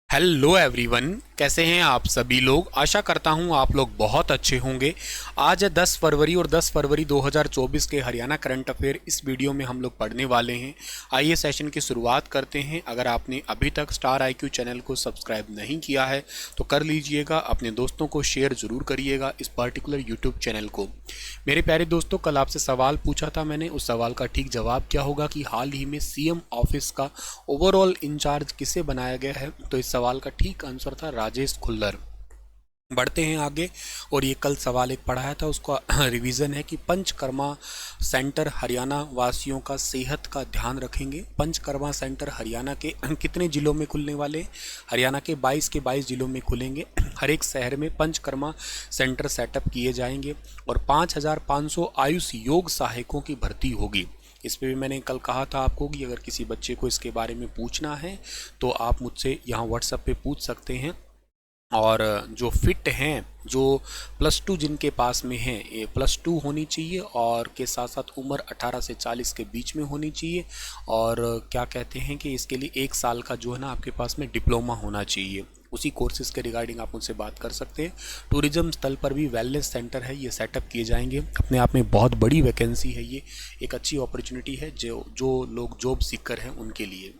Hello everyone, कैसे हैं आप सभी लोग। आशा करता हूं आप लोग बहुत अच्छे होंगे। आज है 10 फरवरी और 10 फरवरी 2024 के हरियाणा करंट अफेयर इस वीडियो में हम लोग पढ़ने वाले हैं। आइए सेशन की शुरुआत करते हैं। अगर आपने अभी तक स्टार आईक्यू चैनल को सब्सक्राइब नहीं किया है तो कर लीजिएगा, अपने दोस्तों को शेयर ज़रूर करिएगा इस पर्टिकुलर यूट्यूब चैनल को। मेरे प्यारे दोस्तों, कल आपसे सवाल पूछा था मैंने, उस सवाल का ठीक जवाब क्या होगा कि हाल ही में सीएम ऑफिस का ओवरऑल इंचार्ज किसे बनाया गया है। तो इस सवाल का ठीक आंसर था राजेश खुल्लर। बढ़ते हैं आगे। और ये कल सवाल एक पढ़ाया था, उसका रिवीजन है कि पंचकर्मा सेंटर हरियाणा वासियों का सेहत का ध्यान रखेंगे। पंचकर्मा सेंटर हरियाणा के कितने जिलों में खुलने वाले? हरियाणा के 22 के 22 जिलों में खुलेंगे। हर एक शहर में पंचकर्मा सेंटर सेटअप किए जाएंगे और 5500 आयुष योग सहायकों की भर्ती होगी। इस पे भी मैंने कल कहा था आपको कि अगर किसी बच्चे को इसके बारे में पूछना है तो आप मुझसे यहाँ व्हाट्सएप पे पूछ सकते हैं। और जो फिट हैं, जो +2 जिनके पास में है, ये +2 होनी चाहिए और के साथ साथ उम्र 18 से 40 के बीच में होनी चाहिए। और क्या कहते हैं कि इसके लिए 1 साल का जो है ना आपके पास में डिप्लोमा होना चाहिए। उसी कोर्सेज के रिगार्डिंग आप उनसे बात कर सकते हैं। टूरिज्म स्थल पर भी वेलनेस सेंटर है, ये सेटअप किए जाएंगे। अपने आप में बहुत बड़ी वैकेंसी है, ये एक अच्छी अपॉर्चुनिटी है जो लोग जॉब सीकर हैं उनके लिए।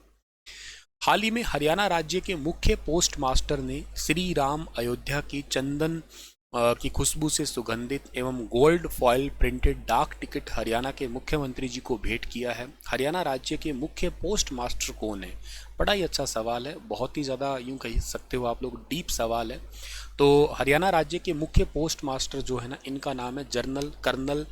हाल ही में हरियाणा राज्य के मुख्य पोस्ट मास्टर ने श्री राम अयोध्या की चंदन की खुशबू से सुगंधित एवं गोल्ड फॉयल प्रिंटेड डाक टिकट हरियाणा के मुख्यमंत्री जी को भेंट किया है। हरियाणा राज्य के मुख्य पोस्ट मास्टर कौन है? बड़ा ही अच्छा सवाल है, बहुत ही ज़्यादा यूँ कह सकते हो आप लोग डीप सवाल है। तो हरियाणा राज्य के मुख्य पोस्ट मास्टर जो है ना, इनका नाम है जनरल कर्नल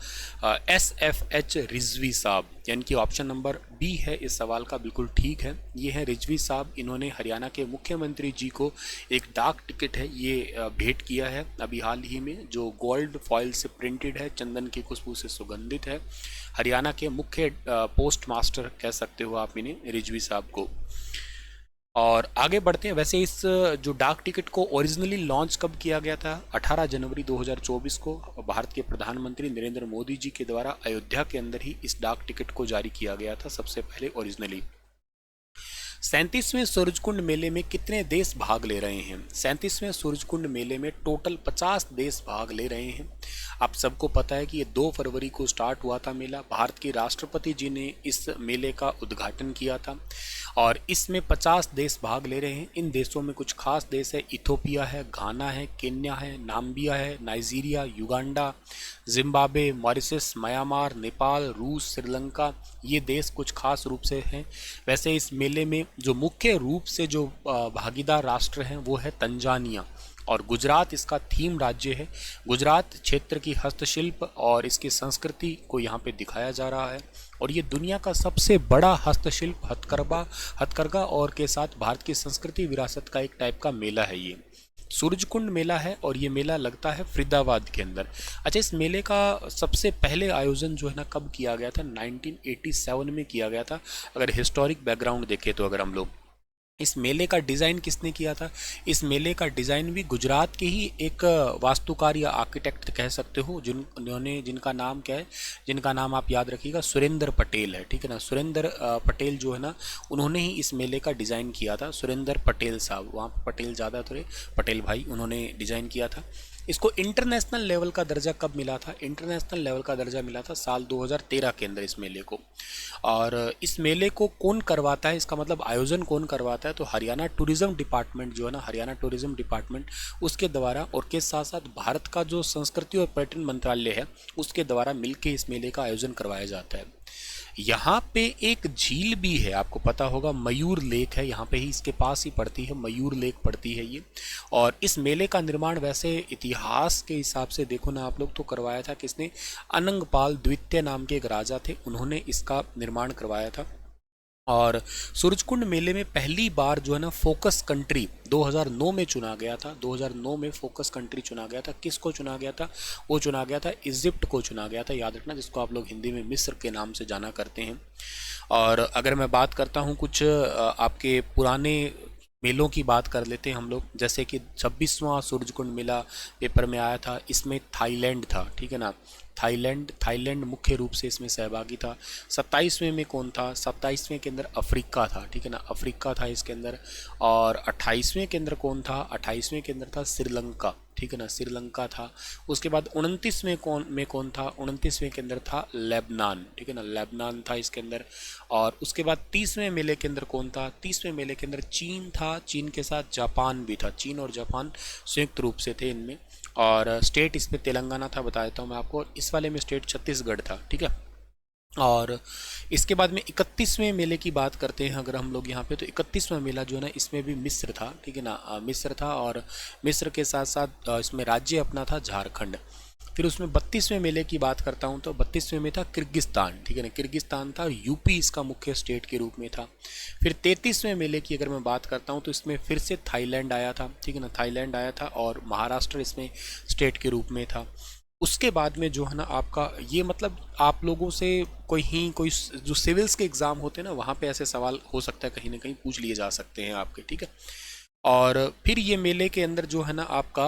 SFH रिजवी साहब, यानी कि ऑप्शन नंबर बी है इस सवाल का बिल्कुल ठीक है। ये है रिजवी साहब। इन्होंने हरियाणा के मुख्यमंत्री जी को एक डाक टिकट है ये भेंट किया है अभी हाल ही में, जो गोल्ड फॉयल से प्रिंटेड है, चंदन की खुशबू से सुगंधित है। हरियाणा के मुख्य पोस्ट मास्टर कह सकते हो आप इन्हें, रिजवी साहब को। और आगे बढ़ते हैं। वैसे इस जो डाक टिकट को ओरिजिनली लॉन्च कब किया गया था? 18 जनवरी 2024 को भारत के प्रधानमंत्री नरेंद्र मोदी जी के द्वारा अयोध्या के अंदर ही इस डाक टिकट को जारी किया गया था सबसे पहले ओरिजिनली। 37वें सूरजकुंड मेले में कितने देश भाग ले रहे हैं? 37वें सूरजकुंड मेले में टोटल 50 देश भाग ले रहे हैं। आप सबको पता है कि ये 2 फरवरी को स्टार्ट हुआ था मेला। भारत के राष्ट्रपति जी ने इस मेले का उद्घाटन किया था और इसमें 50 देश भाग ले रहे हैं। इन देशों में कुछ खास देश है, इथोपिया है, घाना है, केन्या है, नाम्बिया है, Nigeria, Uganda, Zimbabwe, Mauritius, Myanmar, Nepal, रूस, श्रीलंका, ये देश कुछ खास रूप से हैं। वैसे इस मेले में जो मुख्य रूप से जो भागीदार राष्ट्र हैं वो है तंजानिया, और गुजरात इसका थीम राज्य है। गुजरात क्षेत्र की हस्तशिल्प और इसकी संस्कृति को यहाँ पे दिखाया जा रहा है। और ये दुनिया का सबसे बड़ा हस्तशिल्प हथकरघा और के साथ भारत की संस्कृति विरासत का एक टाइप का मेला है ये सूरजकुंड मेला है। और ये मेला लगता है फरीदाबाद के अंदर। अच्छा, इस मेले का सबसे पहले आयोजन जो है ना कब किया गया था? 1987 में किया गया था। अगर हिस्टोरिक बैकग्राउंड देखें तो अगर हम लोग, इस मेले का डिज़ाइन किसने किया था? इस मेले का डिज़ाइन भी गुजरात के ही एक वास्तुकार या आर्किटेक्ट कह सकते हो, जिनका नाम क्या है, जिनका नाम आप याद रखिएगा, सुरेंद्र पटेल है। ठीक है ना, सुरेंद्र पटेल जो है ना, उन्होंने ही इस मेले का डिज़ाइन किया था। सुरेंद्र पटेल साहब, वहाँ पटेल ज़्यादा थे, पटेल भाई, उन्होंने डिज़ाइन किया था। इसको इंटरनेशनल लेवल का दर्जा कब मिला था? इंटरनेशनल लेवल का दर्जा मिला था साल 2013 के अंदर इस मेले को। और इस मेले को कौन करवाता है, इसका मतलब आयोजन कौन करवाता है? तो हरियाणा टूरिज्म डिपार्टमेंट जो है ना, हरियाणा टूरिज्म डिपार्टमेंट, उसके द्वारा और के साथ साथ भारत का जो संस्कृति और पर्यटन मंत्रालय है उसके द्वारा मिलकर इस मेले का आयोजन करवाया जाता है। यहाँ पे एक झील भी है, आपको पता होगा, मयूर लेक है, यहाँ पे ही इसके पास ही पड़ती है, मयूर लेक पड़ती है ये। और इस मेले का निर्माण वैसे इतिहास के हिसाब से देखो ना आप लोग, तो करवाया था किसने? अनंगपाल द्वितीय नाम के एक राजा थे, उन्होंने इसका निर्माण करवाया था। और सूरजकुंड मेले में पहली बार जो है ना फोकस कंट्री 2009 में चुना गया था। 2009 में फोकस कंट्री चुना गया था। किसको चुना गया था? वो चुना गया था इजिप्ट को चुना गया था, याद रखना, जिसको आप लोग हिंदी में मिस्र के नाम से जाना करते हैं। और अगर मैं बात करता हूँ कुछ आपके पुराने मेलों की बात कर लेते हैं हम लोग, जैसे कि 26वां सूरजकुंड मेला पेपर में आया था, इसमें थाईलैंड था। ठीक है ना, थाईलैंड थाईलैंड मुख्य रूप से इसमें सहभागी था। 27वें में कौन था? 27वें के अंदर अफ्रीका था, ठीक है ना, अफ्रीका था इसके अंदर। और 28वें के अंदर कौन था? 28वें के अंदर था श्रीलंका, ठीक है ना, श्रीलंका था। उसके बाद 29वें कौन था? 29वें के अंदर था लेबनान, ठीक है ना, लेबनान था इसके अंदर। और उसके बाद 30वें मेले के अंदर कौन था? 30वें मेले के अंदर चीन था, चीन के साथ जापान भी था, चीन और जापान संयुक्त रूप से थे इनमें। और स्टेट इसमें तेलंगाना था, बता देता हूँ मैं आपको। इस वाले में स्टेट छत्तीसगढ़ था, ठीक है। और इसके बाद में 31वें मेले की बात करते हैं अगर हम लोग यहाँ पे, तो 31वां मेला जो है ना, इसमें भी मिस्र था, ठीक है ना, मिस्र था। और मिस्र के साथ साथ इसमें राज्य अपना था झारखंड। फिर उसमें 32वें मेले की बात करता हूँ तो 32वें में था किर्गिस्तान, ठीक है ना, किर्गिस्तान था, यूपी इसका मुख्य स्टेट के रूप में था। फिर 33वें मेले की अगर मैं बात करता हूँ तो इसमें फिर से थाईलैंड आया था, ठीक है ना, थाईलैंड आया था। और महाराष्ट्र इसमें स्टेट के रूप में था। उसके बाद में जो है ना आपका ये, मतलब आप लोगों से कोई जो सिविल्स के एग्ज़ाम होते हैं ना, वहाँ पे ऐसे सवाल हो सकता है, कहीं ना कहीं पूछ लिए जा सकते हैं आपके, ठीक है। और फिर ये मेले के अंदर जो है ना आपका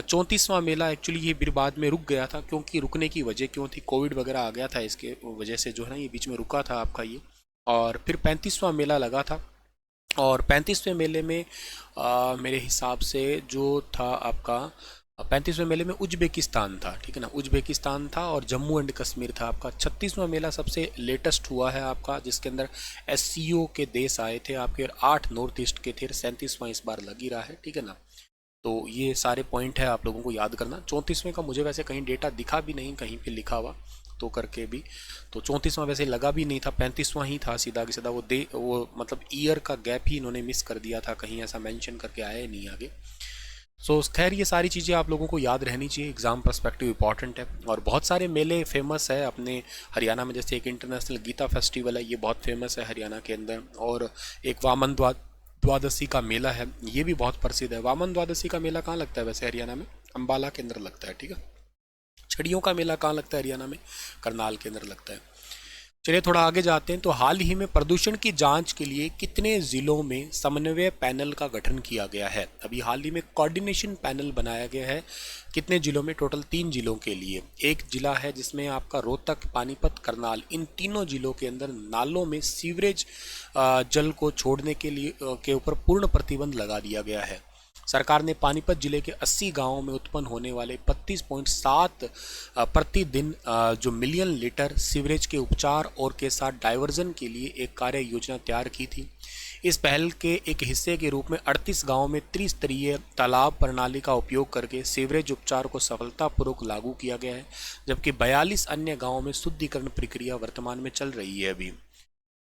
34वां मेला, एक्चुअली ये फिर बाद में रुक गया था, क्योंकि रुकने की वजह क्यों थी? कोविड वगैरह आ गया था, इसके वजह से जो है ना ये बीच में रुका था आपका ये। और फिर 35वां मेला लगा था। और 35वें मेले में मेरे हिसाब से जो था आपका 35वें मेले में उज्बेकिस्तान था, ठीक है ना, उज्बेकिस्तान था। और जम्मू एंड कश्मीर था आपका। 36वां मेला सबसे लेटेस्ट हुआ है आपका, जिसके अंदर एससीओ के देश आए थे आपके, और 8 नॉर्थ ईस्ट के थे। 37वां इस बार लग ही रहा है, ठीक है ना। तो ये सारे पॉइंट है आप लोगों को याद करना। 34वें का मुझे वैसे कहीं डेटा दिखा भी नहीं, कहीं पे लिखा हुआ तो करके भी, तो 34वां वैसे लगा भी नहीं था, 35वां ही था सीधा की सीधा। वो मतलब ईयर का गैप ही इन्होंने मिस कर दिया था, कहीं ऐसा मेंशन करके आया ही नहीं आगे। सो खैर ये सारी चीज़ें आप लोगों को याद रहनी चाहिए, एग्ज़ाम पर्सपेक्टिव इंपॉर्टेंट है। और बहुत सारे मेले फेमस है अपने हरियाणा में, जैसे एक इंटरनेशनल गीता फेस्टिवल है, ये बहुत फेमस है हरियाणा के अंदर। और एक वामन द्वादशी का मेला है, ये भी बहुत प्रसिद्ध है। वामन द्वादशी का मेला कहाँ लगता है वैसे हरियाणा में? अम्बाला के अंदर लगता है, ठीक है। छड़ियों का मेला कहाँ लगता है हरियाणा में? करनाल के अंदर लगता है। चलिए थोड़ा आगे जाते हैं। तो हाल ही में प्रदूषण की जांच के लिए कितने जिलों में समन्वय पैनल का गठन किया गया है? अभी हाल ही में कोऑर्डिनेशन पैनल बनाया गया है। कितने जिलों में? टोटल 3 जिलों के लिए। एक जिला है जिसमें आपका रोहतक, पानीपत, करनाल, इन तीनों जिलों के अंदर नालों में सीवरेज जल को छोड़ने के लिए के ऊपर पूर्ण प्रतिबंध लगा दिया गया है। सरकार ने पानीपत जिले के 80 गांवों में उत्पन्न होने वाले 32.7 प्रतिदिन जो मिलियन लीटर सीवरेज के उपचार और के साथ डाइवर्जन के लिए एक कार्य योजना तैयार की थी। इस पहल के एक हिस्से के रूप में 38 गांवों में त्रिस्तरीय तालाब प्रणाली का उपयोग करके सीवरेज उपचार को सफलतापूर्वक लागू किया गया है, जबकि 42 अन्य गांवों में शुद्धिकरण प्रक्रिया वर्तमान में चल रही है अभी।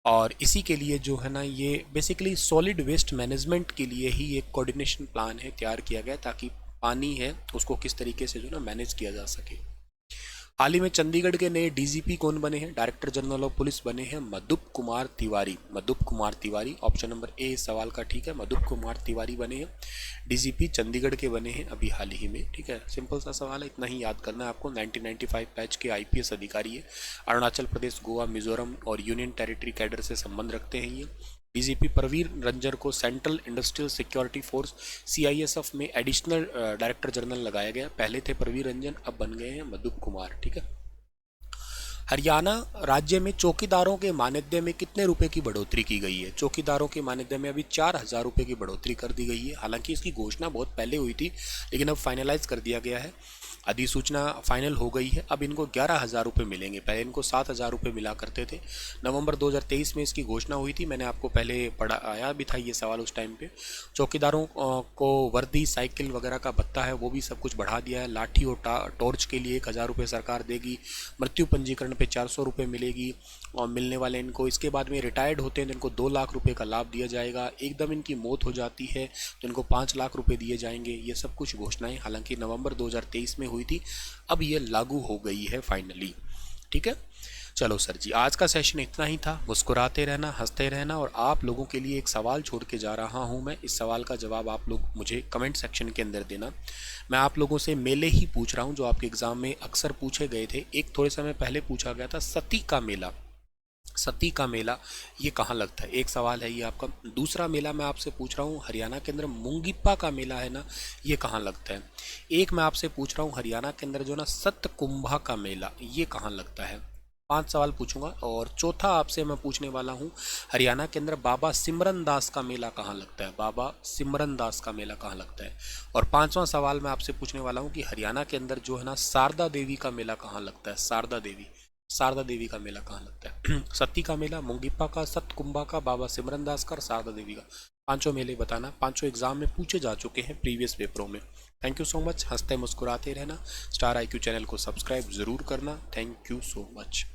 और इसी के लिए जो है ना ये बेसिकली सॉलिड वेस्ट मैनेजमेंट के लिए ही एक कोऑर्डिनेशन प्लान है तैयार किया गया, ताकि पानी है उसको किस तरीके से जो ना मैनेज किया जा सके। हाल ही में चंडीगढ़ के नए डीजीपी कौन बने हैं? डायरेक्टर जनरल ऑफ पुलिस बने हैं Madhup Kumar Tiwari. Madhup Kumar Tiwari, option number A इस सवाल का ठीक है। मधुप कुमार तिवारी बने हैं डीजीपी, चंडीगढ़ के बने हैं अभी हाल ही में, ठीक है। सिंपल सा सवाल है, इतना ही याद करना है आपको। 1995 बैच के आईपीएस अधिकारी है। अरुणाचल प्रदेश, गोवा, मिजोरम और यूनियन टेरिटरी कैडर से संबंध रखते हैं ये। डीजीपी प्रवीर रंजन को central industrial security force CISF में एडिशनल डायरेक्टर जनरल लगाया गया। पहले थे प्रवीर रंजन, अब बन गए हैं मधुप कुमार, ठीक है। हरियाणा राज्य में चौकीदारों के मानदेय में कितने रुपए की बढ़ोतरी की गई है? चौकीदारों के मानदेय में अभी 4000 रुपये की बढ़ोतरी कर दी गई है। हालांकि इसकी घोषणा बहुत पहले हुई थी, लेकिन अब फाइनलाइज कर दिया गया है, अधिसूचना फाइनल हो गई है। अब इनको 11,000 रुपये मिलेंगे, पहले इनको 7,000 रुपये मिला करते थे। नवंबर 2023 में इसकी घोषणा हुई थी, मैंने आपको पहले आया भी था ये सवाल उस टाइम पे। चौकीदारों को वर्दी, साइकिल वगैरह का भत्ता है वो भी सब कुछ बढ़ा दिया है। लाठी और टॉर्च के लिए 1,000 रुपये सरकार देगी। मृत्यु पंजीकरण पे 400 रुपये मिलेगी और मिलने वाले इनको। इसके बाद में रिटायर्ड होते हैं तो इनको 2 लाख रुपये का लाभ दिया जाएगा। एकदम इनकी मौत हो जाती है तो इनको 5 लाख रुपये दिए जाएंगे। ये सब कुछ घोषणाएं हालांकि नवंबर 2023 में हुई थी, अब ये लागू हो गई है फाइनली, ठीक है। चलो सर जी, आज का सेशन इतना ही था। मुस्कुराते रहना, हंसते रहना। और आप लोगों के लिए एक सवाल छोड़ के जा रहा हूं मैं। इस सवाल का जवाब आप लोग मुझे कमेंट सेक्शन के अंदर देना। मैं आप लोगों से मेले ही पूछ रहा हूं जो आपके एग्जाम में अक्सर पूछे गए थे। एक थोड़े समय पहले पूछा गया था सती का मेला, सती का मेला ये कहाँ लगता है, एक सवाल है ये आपका। दूसरा मेला मैं आपसे पूछ रहा हूँ हरियाणा के अंदर मुंगीपा का मेला है ना, ये कहाँ लगता है। एक मैं आपसे पूछ रहा हूँ हरियाणा के अंदर जो ना सतकुंभा का मेला ये कहाँ लगता है। 5 सवाल पूछूंगा। और चौथा आपसे मैं पूछने वाला हूँ हरियाणा के अंदर बाबा सिमरन दास का मेला कहाँ लगता है, बाबा सिमरन दास का मेला कहाँ लगता है। और 5वां सवाल मैं आपसे पूछने वाला हूँ कि हरियाणा के अंदर जो है ना शारदा देवी का मेला कहाँ लगता है, शारदा देवी, शारदा देवी का मेला कहाँ लगता है। सती का मेला, मुंगीपा का, सतकुंभा का, बाबा सिमरन दास का और शारदा देवी का। पांचों मेले बताना, पांचों एग्जाम में पूछे जा चुके हैं प्रीवियस पेपरों में। थैंक यू सो मच, हंसते मुस्कुराते रहना। स्टार IQ चैनल को सब्सक्राइब जरूर करना। Thank you so much.